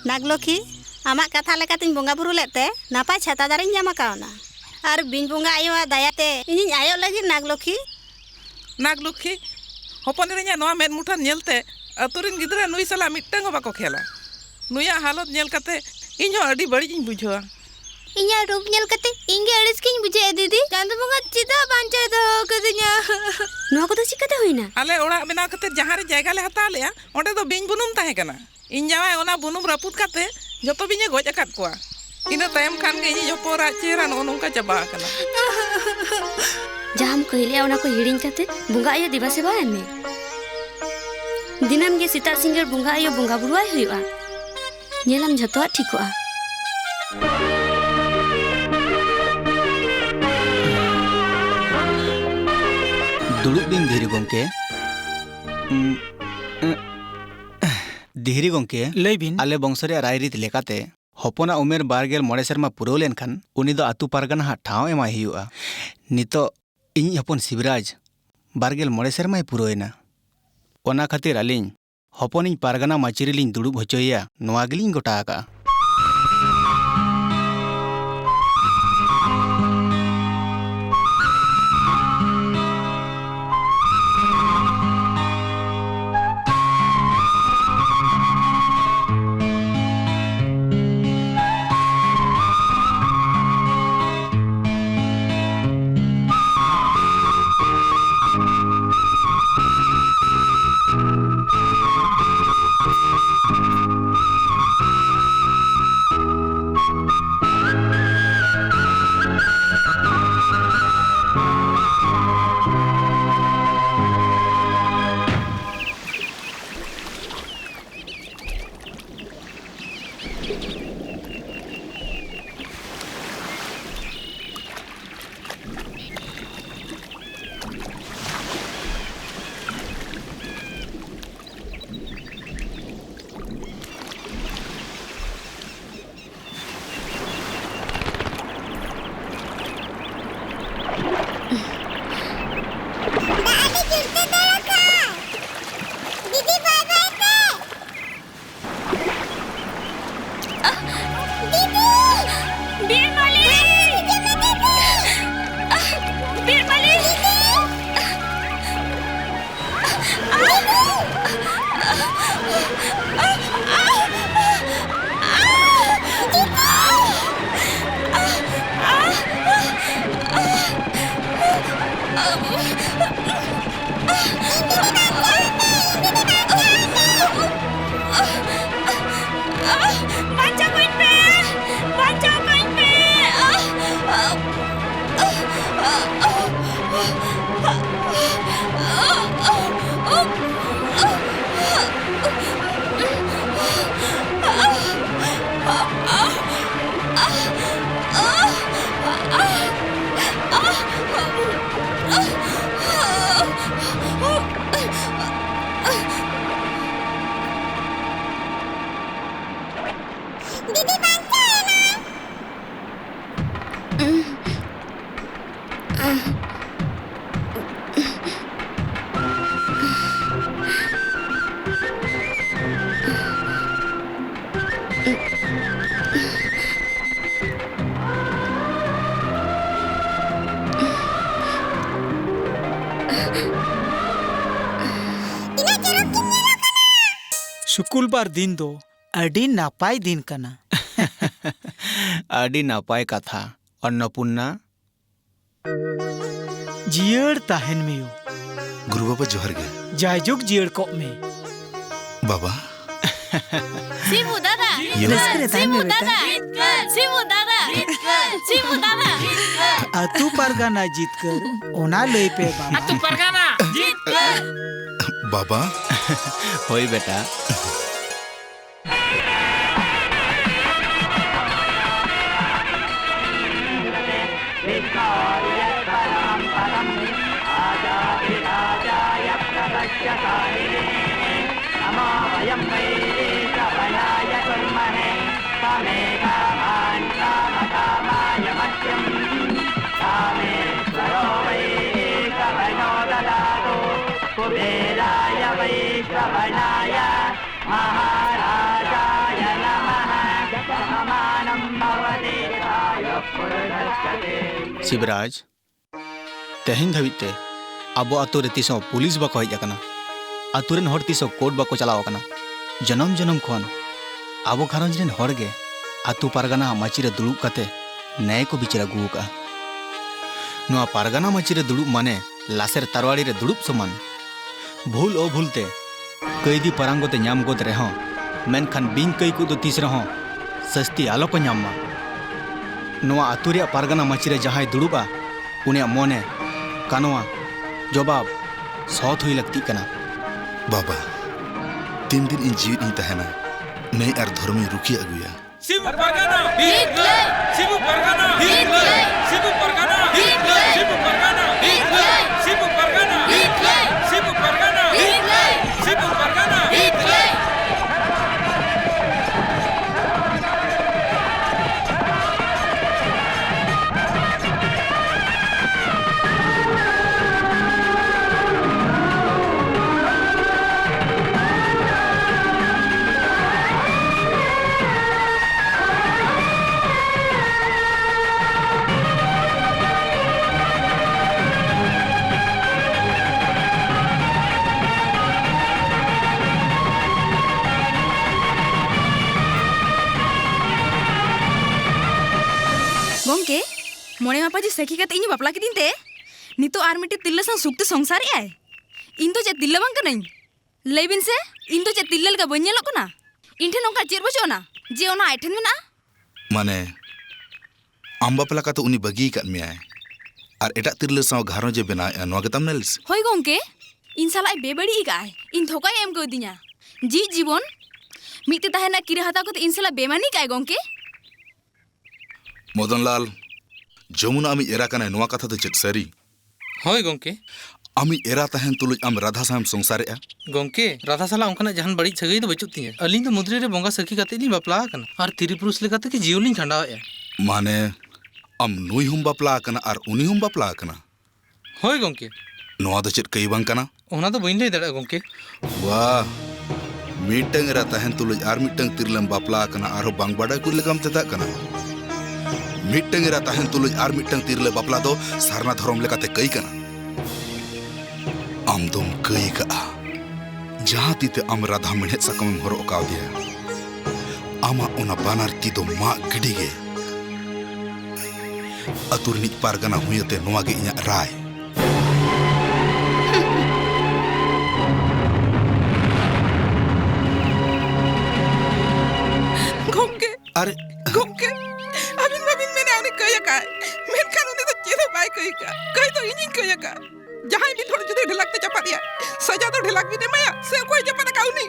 नागलखी आमा कथा लेकातिन बोंगा बुरु लेते नापाय छाता दारिन जामा कावना और बिन बोंगा आयो दायाते इनिन आयो लगी नागलखी हपन रे नो मेद मुठान नेलते अतुरिन गिदरा नुई साला मिट्टंग बाको खेला नुया हालत नेल कते इन हो अडी बड़ी जिन बुझवा इन्या रूप नेल कते इंगे अड़िस किन बुझे दीदी चांद बोंगा चिता बांचा दो कदन्या नो को तो चिकते होइना आले ओड़ा बिना कते जहां रे जायगा ले हता लेया ओंडे तो बिन बुनुम ताहे कना इन जावाय ओना बुनुम रापुत कते जतो बिने गोज अकात कोआ इना तायम खान गे इनी जपोरा चेहरा नो नोंका चबा कना जाम कहिलिया ओना को हिडिन कते बोंगा आयो दिवा सेवा एमे दिनम गे सीता सिंगर बोंगा आयो बोंगा बुरुआय हुइबा नेलम जतो ठीकआ दुड़ुब बिन धीरे गोंके धीरे गोंके लैबिन आले बंशरे रायरीत लेकाते हपना उमेर 12 मोड़े सेरमा पुरौ लेनखान उनी दो आतु पारगाना हा ठाव एमाय हुआ नितो इनी हपन शिवराज 12 मोड़े सेरमाय पुरौएना ओना खातिर आलिन हपनिन पारगाना माचिरी लिन दुड़ुब होचोया नोआ गेलिन गोटा आका शुक्रवार दिन दो अडी नापाय दिन कना अडी नापाय कथा अन्नपूर्णा जियड़ ताहन में यो गुरु बाबा जोहर गे जायजुग जियड़ को में बाबा शिवू दादा शिवू दादा अतु परगाना जीतकर ओना ले पे बाबा अतु परगाना जीतकर बाबा होई बेटा कुबेराय वैश्रवणाय महाराजाय नमः। शिवराज तेहन धाबिते अब आतो रे तीसों पुलिस बाको हज आकना आतुरेन हर तीसों कोर्ट बाको चलाव आकना जन्म जन्म खन अब घारंज रेन हर गे आतु पारगाना माची रे दुड़ुब काते न्याय को बिचार अगू का नुआ पारगाना माची रे दुड़ुब माने लासेर तारवाड़ी रे दुड़ुब समान भूल ओ भूलते कैदी परांगोते नाम गोद रेहों मेनखान बिन कई को तीस रहों सस्ती आलो को नामा नुआ आतु रे पारगाना माची रे जहां दुड़ुबा उनिया मोने कानोआ जवाब सौत हुई लगती कना बाबा तीन दिन इन जीवित इन तहना नई और धर्मी रुकिया अगुया शिबू परगाना हिट ले शिबू परगाना हिट ले शिबू परगाना हिट ले शिबू परगाना हिट ले शिबू परगाना हिट ले शिबू परगाना हिट ले शिबू परगाना हिट ले गोंके मोने मापाजी सखी काते इᱧ बापला किदिन ते नितो आर मिटे तिल्ला सा सुक्ते संसार आय इन तो चे तिल्ला बांग कनाई लैबिन से इन तो चे तिल्ला लगा बन नेलो कना इन ठे नोंका चेर बचोना जे ओना आइठन मेना माने आम बापला का तो उनी बगी काट मियाय और एटा तिरले साव घारो जे बना नोआ गेताम नेल्स होय गोंके इन साला बेबड़ी गाय इन धोका एम को दिया जी जीवन मिते ताहेना किरे हाता को इन साला बेमानी काय गोंके मदन लाल जमुना आमी एरा कना नोआ कथा तो चेक सरी होय गोंके आमी एरा तहन तुलुज आम राधा साम संसारेआ गोंके राधा साला उनकना जहान बड़ी सगई तो बचुत तिया अलिन तो मुद्रे रे बोंगा सखी काते ली बापला कना और तिरी पुरुष लेकाते कि जीवलिन खंडावे माने आम नुई हुम बापला कना और उनी हुम बापला कना होय गोंके नोआ तो चेक कई बांग कना ओना तो बइन ले दड़ा गोंके वाह मीटंग एरा तहन तुलुज आर मीटंग तिरलम बापला कना आरो बांग बाडा कुल लेकाम तता कना मीटंग एरा तहन तुलुज आर मीटंग तिरले बापला दो सारना धर्म लेकाते कई कना आम दोम कई का जहां तीते आम राधा मेहनत सकम हरो काव दिया आमा ओना बानार ती दो मा गिडी गे अतुरनी पारगना हुयते नोआ गे इया राय गोंके अरे गोंके अबिन मैंने आने कया का मेन कानूनी तो चेहरा बाय कई तो इनिन कया का जहां भी थोड़ा जुदे ढलक ते चपा दिया सजा तो ढलक भी दे माया से कोई जपना काउनी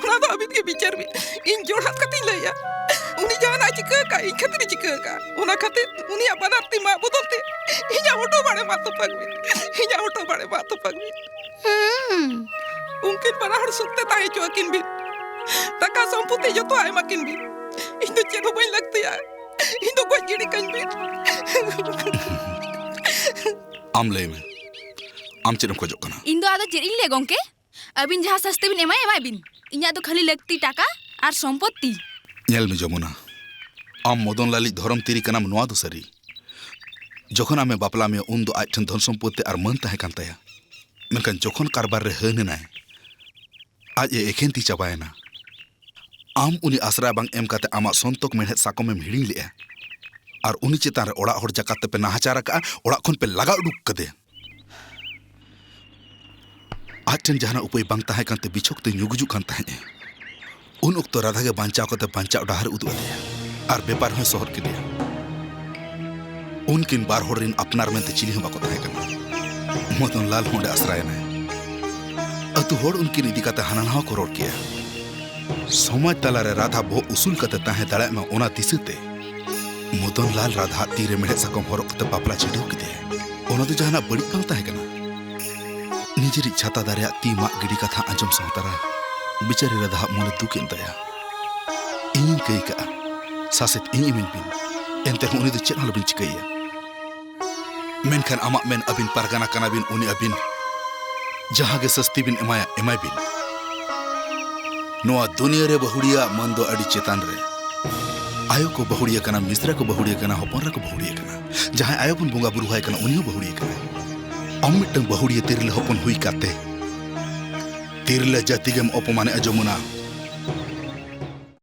उना तो अबिन के विचार में इन जोड़ात कती लया उनी जहां आ चिका का इन खतरी चिका का उना खते उनी अपनाती मा बदलते इया ओटो बड़े मातो पगवी उनकिन बना हर सुनते ताई चोकिन भी तका संपुते जो तो आय मकिन भी इन तो चेनो बई लगती है इन तो कोई गिड़ी कन भी आम ले में आम चेरम खोजो कना इन दो आदो चेरिन ले गोंके अबिन जहां सस्ते बिन एमाय बिन इnya तो खाली लगती टाका और संपत्ति नेल में जमुना आम मदन लाली धर्म तिरी कनाम नोआ दो सरी जखन आमे बापला में उन दो आठन धन संपत्ति और मन ताहे कान ताया मेनकान जखन कारबार रे हन नाय आज ए एखेन ती चाबायना आम उनी आसरा बांग एम काते आमा संतोक मेहनत साकम में हिड़ी ले और उनी चेतान रे ओड़ा हर जकाते पे नाहाचार का ओड़ा खन पे लगा उडुक कदे आठन जहाना उपाय बांग ताहे कानते बिछोक ते नुगुजु कान ताहे उन उक्तो राधा के बांचाव कते बांचा डाहर उदु अदे और बेपार हो शहर के दिया उनकिन बार होरिन अपनार मेंते चिली हो बाको ताहे कना मदन लाल होंडे आसराय ना अतु होड़ उनकिन इदी काते हानाना को रोड किया समाज तलारे राधा बो उसूल कते ताहे दड़ा में ओना दिसते मदन लाल राधा तीरे मेढ़े सकम हरक कते बापला चिडो किदे ओना तो जहाना बड़ी बांग ताहे कना निजेरी छाता दारिया ती मा गिडी कथा आंजम सावतारा बिचारी राधा मोले दुकिन दया इन कई का सासेत इन इमिन बिन एंते उनी दो चेन हलबिन चिकैया मेनखान आमा मेन अबिन पारगाना कना बिन उनी अबिन जहां के सस्ती बिन एमाय बिन नोआ दुनिया रे बहुड़िया मन दो अड़ी चेतान रे आयो को बहुड़िया कना, मिश्रा को बहुड़िया कना, हपनरा को बहुड़िया कना। जहां आयो बन बोंगा बुरु हाय कना उनी बहुड़िया कना। अम मिटन बहुड़िया तिरले हपन हुई काते तिरले जाति गेम अपमाने अजमुना